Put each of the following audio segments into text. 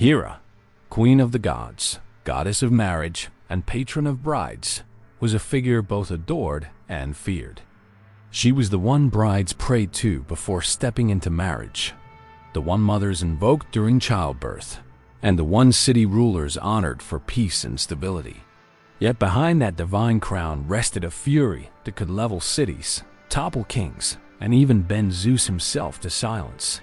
Hera, queen of the gods, goddess of marriage, and patron of brides, was a figure both adored and feared. She was the one brides prayed to before stepping into marriage, the one mothers invoked during childbirth, and the one city rulers honored for peace and stability. Yet behind that divine crown rested a fury that could level cities, topple kings, and even bend Zeus himself to silence.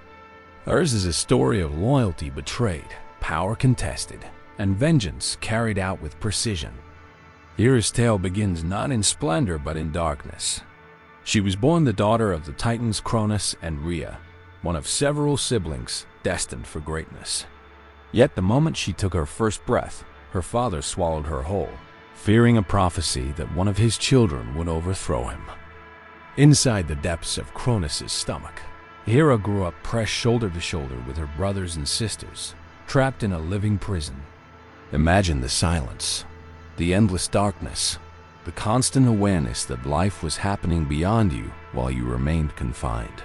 Hers is a story of loyalty betrayed, power contested, and vengeance carried out with precision. Hera's tale begins not in splendor but in darkness. She was born the daughter of the titans Cronus and Rhea, one of several siblings destined for greatness. Yet the moment she took her first breath, her father swallowed her whole, fearing a prophecy that one of his children would overthrow him. Inside the depths of Cronus' stomach, Hera grew up pressed shoulder to shoulder with her brothers and sisters, trapped in a living prison. Imagine the silence, the endless darkness, the constant awareness that life was happening beyond you while you remained confined.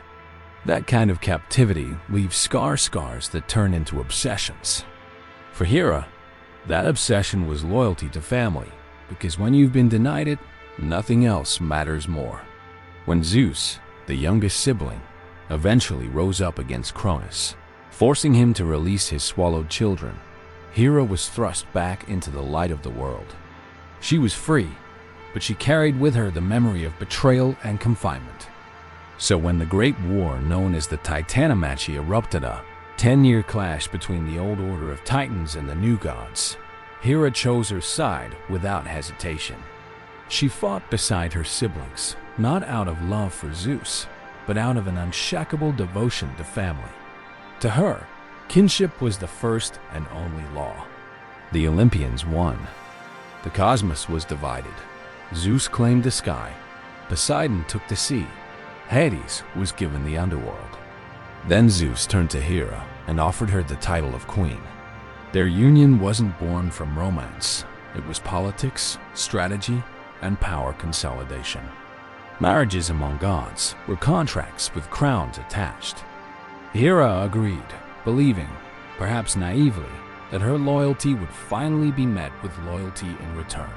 That kind of captivity leaves scars that turn into obsessions. For Hera, that obsession was loyalty to family, because when you've been denied it, nothing else matters more. When Zeus, the youngest sibling, eventually rose up against Cronus, forcing him to release his swallowed children, Hera was thrust back into the light of the world. She was free, but she carried with her the memory of betrayal and confinement. So when the great war known as the Titanomachi erupted, a 10-year clash between the old order of Titans and the new gods, Hera chose her side without hesitation. She fought beside her siblings, not out of love for Zeus, but out of an unshakable devotion to family. To her, kinship was the first and only law. The Olympians won. The cosmos was divided. Zeus claimed the sky, Poseidon took the sea, Hades was given the underworld. Then Zeus turned to Hera and offered her the title of queen. Their union wasn't born from romance. It was politics, strategy, and power consolidation. Marriages among gods were contracts with crowns attached. Hera agreed, believing, perhaps naively, that her loyalty would finally be met with loyalty in return.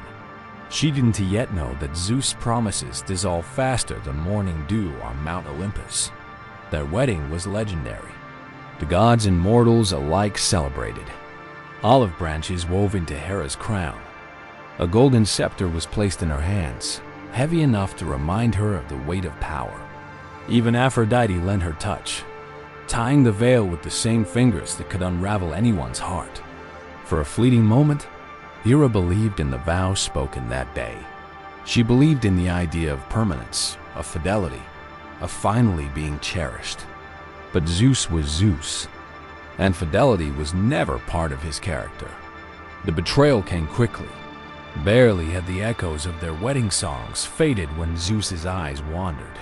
She didn't yet know that Zeus' promises dissolve faster than morning dew on Mount Olympus. Their wedding was legendary. The gods and mortals alike celebrated. Olive branches wove into Hera's crown. A golden scepter was placed in her hands, heavy enough to remind her of the weight of power. Even Aphrodite lent her touch, tying the veil with the same fingers that could unravel anyone's heart. For a fleeting moment, Hera believed in the vows spoken that day. She believed in the idea of permanence, of fidelity, of finally being cherished. But Zeus was Zeus, and fidelity was never part of his character. The betrayal came quickly. Barely had the echoes of their wedding songs faded when Zeus's eyes wandered.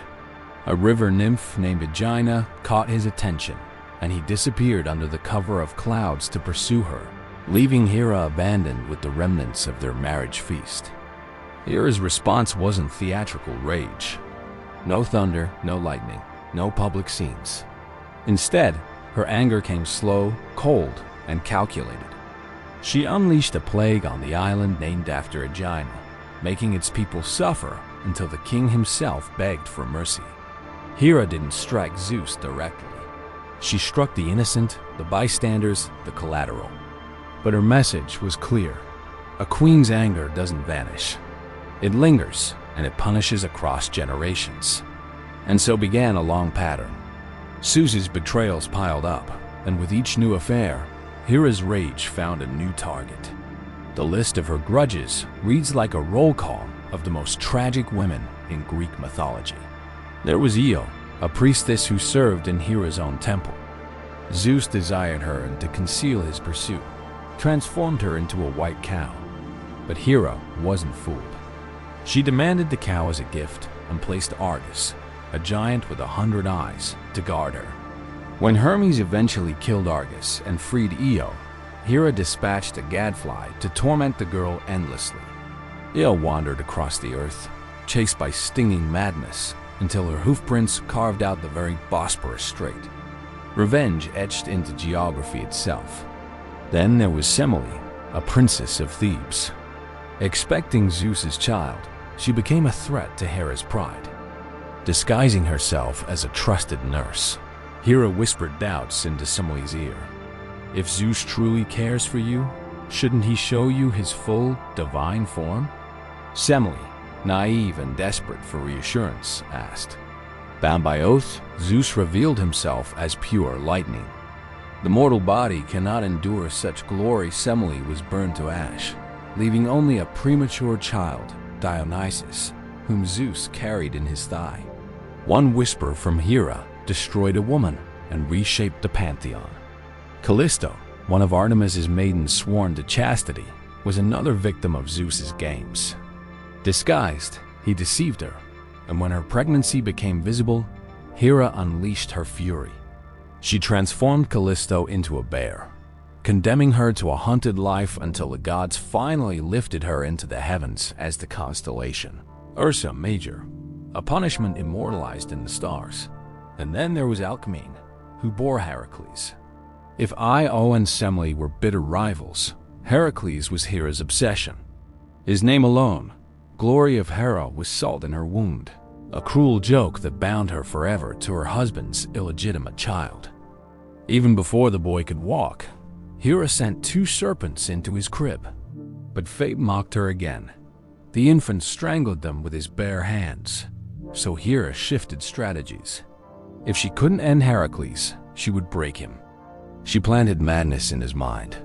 A river nymph named Aegina caught his attention, and he disappeared under the cover of clouds to pursue her, leaving Hera abandoned with the remnants of their marriage feast. Hera's response wasn't theatrical rage. No thunder, no lightning, no public scenes. Instead, her anger came slow, cold, and calculated. She unleashed a plague on the island named after Aegina, making its people suffer until the king himself begged for mercy. Hera didn't strike Zeus directly. She struck the innocent, the bystanders, the collateral. But her message was clear. A queen's anger doesn't vanish. It lingers, and it punishes across generations. And so began a long pattern. Zeus's betrayals piled up, and with each new affair, Hera's rage found a new target. The list of her grudges reads like a roll call of the most tragic women in Greek mythology. There was Io, a priestess who served in Hera's own temple. Zeus desired her and to conceal his pursuit, transformed her into a white cow. But Hera wasn't fooled. She demanded the cow as a gift and placed Argus, a giant with 100 eyes, to guard her. When Hermes eventually killed Argus and freed Io, Hera dispatched a gadfly to torment the girl endlessly. Io wandered across the earth, chased by stinging madness, until her hoofprints carved out the very Bosporus Strait. Revenge etched into geography itself. Then there was Semele, a princess of Thebes. Expecting Zeus's child, she became a threat to Hera's pride. Disguising herself as a trusted nurse, Hera whispered doubts into Semele's ear. If Zeus truly cares for you, shouldn't he show you his full, divine form? Semele, naive and desperate for reassurance, asked. Bound by oath, Zeus revealed himself as pure lightning. The mortal body cannot endure such glory. Semele was burned to ash, leaving only a premature child, Dionysus, whom Zeus carried in his thigh. One whisper from Hera destroyed a woman and reshaped the pantheon. Callisto, one of Artemis's maidens sworn to chastity, was another victim of Zeus's games. Disguised, he deceived her, and when her pregnancy became visible, Hera unleashed her fury. She transformed Callisto into a bear, condemning her to a hunted life until the gods finally lifted her into the heavens as the constellation Ursa Major, a punishment immortalized in the stars. And then there was Alcmene, who bore Heracles. If Io and Semele were bitter rivals, Heracles was Hera's obsession. His name alone, glory of Hera, was salt in her wound, a cruel joke that bound her forever to her husband's illegitimate child. Even before the boy could walk, Hera sent 2 serpents into his crib. But fate mocked her again. The infant strangled them with his bare hands, so Hera shifted strategies. If she couldn't end Heracles, she would break him. She planted madness in his mind,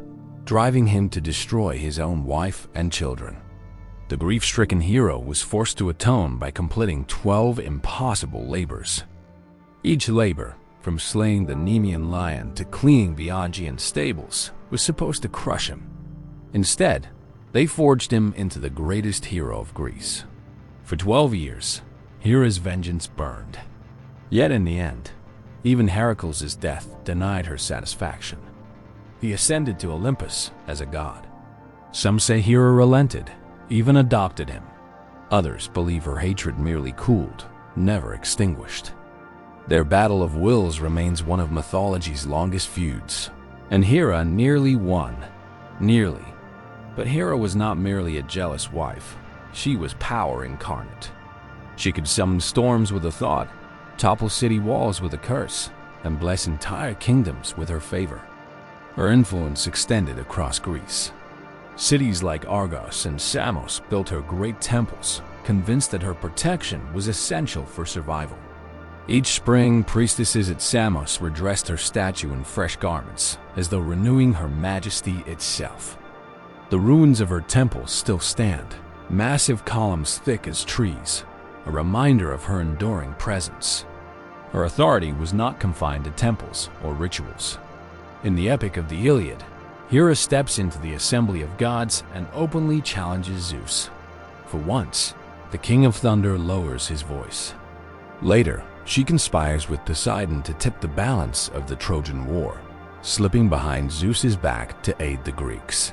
driving him to destroy his own wife and children. The grief-stricken hero was forced to atone by completing 12 impossible labors. Each labor, from slaying the Nemean lion to cleaning the Augean stables, was supposed to crush him. Instead, they forged him into the greatest hero of Greece. For 12 years, Hera's vengeance burned. Yet in the end, even Heracles' death denied her satisfaction. He ascended to Olympus as a god. Some say Hera relented, even adopted him. Others believe her hatred merely cooled, never extinguished. Their battle of wills remains one of mythology's longest feuds, and Hera nearly won. Nearly. But Hera was not merely a jealous wife. She was power incarnate. She could summon storms with a thought, topple city walls with a curse, and bless entire kingdoms with her favor. Her influence extended across Greece. Cities like Argos and Samos built her great temples, convinced that her protection was essential for survival. Each spring, priestesses at Samos redressed her statue in fresh garments, as though renewing her majesty itself. The ruins of her temples still stand, massive columns thick as trees, a reminder of her enduring presence. Her authority was not confined to temples or rituals. In the epic of the Iliad, Hera steps into the assembly of gods and openly challenges Zeus. For once, the King of Thunder lowers his voice. Later, she conspires with Poseidon to tip the balance of the Trojan War, slipping behind Zeus's back to aid the Greeks.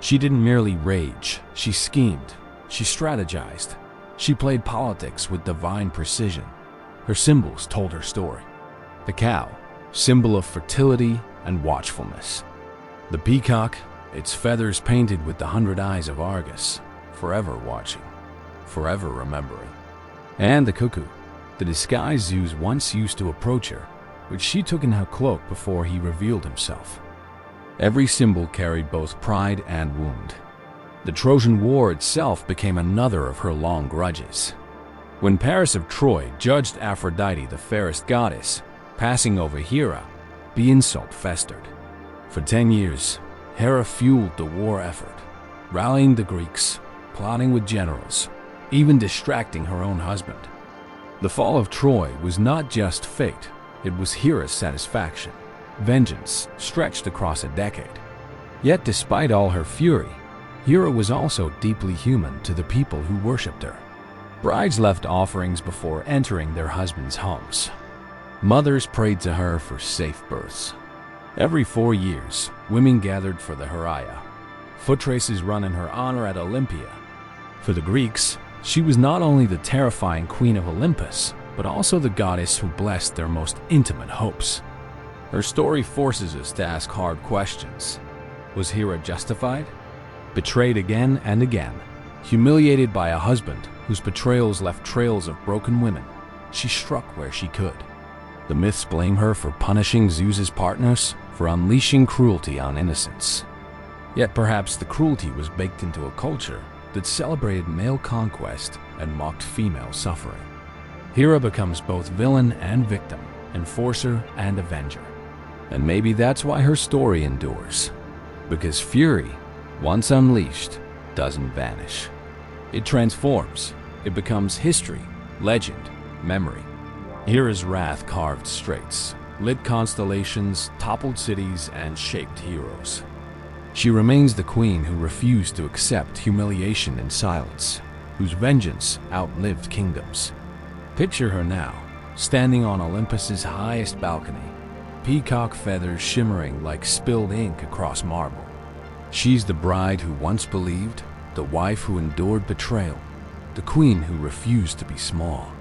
She didn't merely rage, she schemed, she strategized, she played politics with divine precision. Her symbols told her story. The cow, symbol of fertility and watchfulness. The peacock, its feathers painted with the 100 eyes of Argus, forever watching, forever remembering. And the cuckoo, the disguise Zeus once used to approach her, which she took in her cloak before he revealed himself. Every symbol carried both pride and wound. The Trojan War itself became another of her long grudges. When Paris of Troy judged Aphrodite the fairest goddess, passing over Hera, the insult festered. For 10 years, Hera fueled the war effort, rallying the Greeks, plotting with generals, even distracting her own husband. The fall of Troy was not just fate, it was Hera's satisfaction. Vengeance stretched across a decade. Yet despite all her fury, Hera was also deeply human to the people who worshipped her. Brides left offerings before entering their husbands' homes. Mothers prayed to her for safe births. Every 4 years, women gathered for the Heraia, foot races run in her honor at Olympia. For the Greeks, she was not only the terrifying queen of Olympus, but also the goddess who blessed their most intimate hopes. Her story forces us to ask hard questions. Was Hera justified? Betrayed again and again, humiliated by a husband whose betrayals left trails of broken women, she struck where she could. The myths blame her for punishing Zeus's partners, for unleashing cruelty on innocents. Yet perhaps the cruelty was baked into a culture that celebrated male conquest and mocked female suffering. Hera becomes both villain and victim, enforcer and avenger. And maybe that's why her story endures. Because fury, once unleashed, doesn't vanish. It transforms. It becomes history, legend, memory. Hera's wrath carved straits, lit constellations, toppled cities, and shaped heroes. She remains the queen who refused to accept humiliation in silence, whose vengeance outlived kingdoms. Picture her now, standing on Olympus's highest balcony, peacock feathers shimmering like spilled ink across marble. She's the bride who once believed, the wife who endured betrayal, the queen who refused to be small.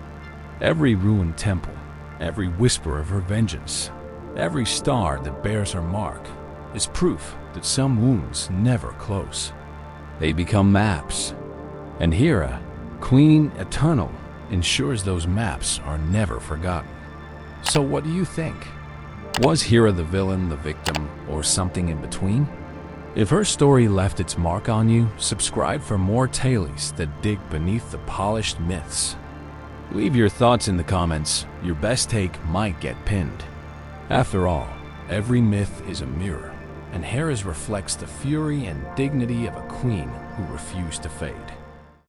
Every ruined temple, every whisper of her vengeance, every star that bears her mark is proof that some wounds never close. They become maps. And Hera, Queen Eternal, ensures those maps are never forgotten. So what do you think? Was Hera the villain, the victim, or something in between? If her story left its mark on you, subscribe for more tales that dig beneath the polished myths. Leave your thoughts in the comments. Your best take might get pinned. After all, every myth is a mirror, and Hera's reflects the fury and dignity of a queen who refused to fade.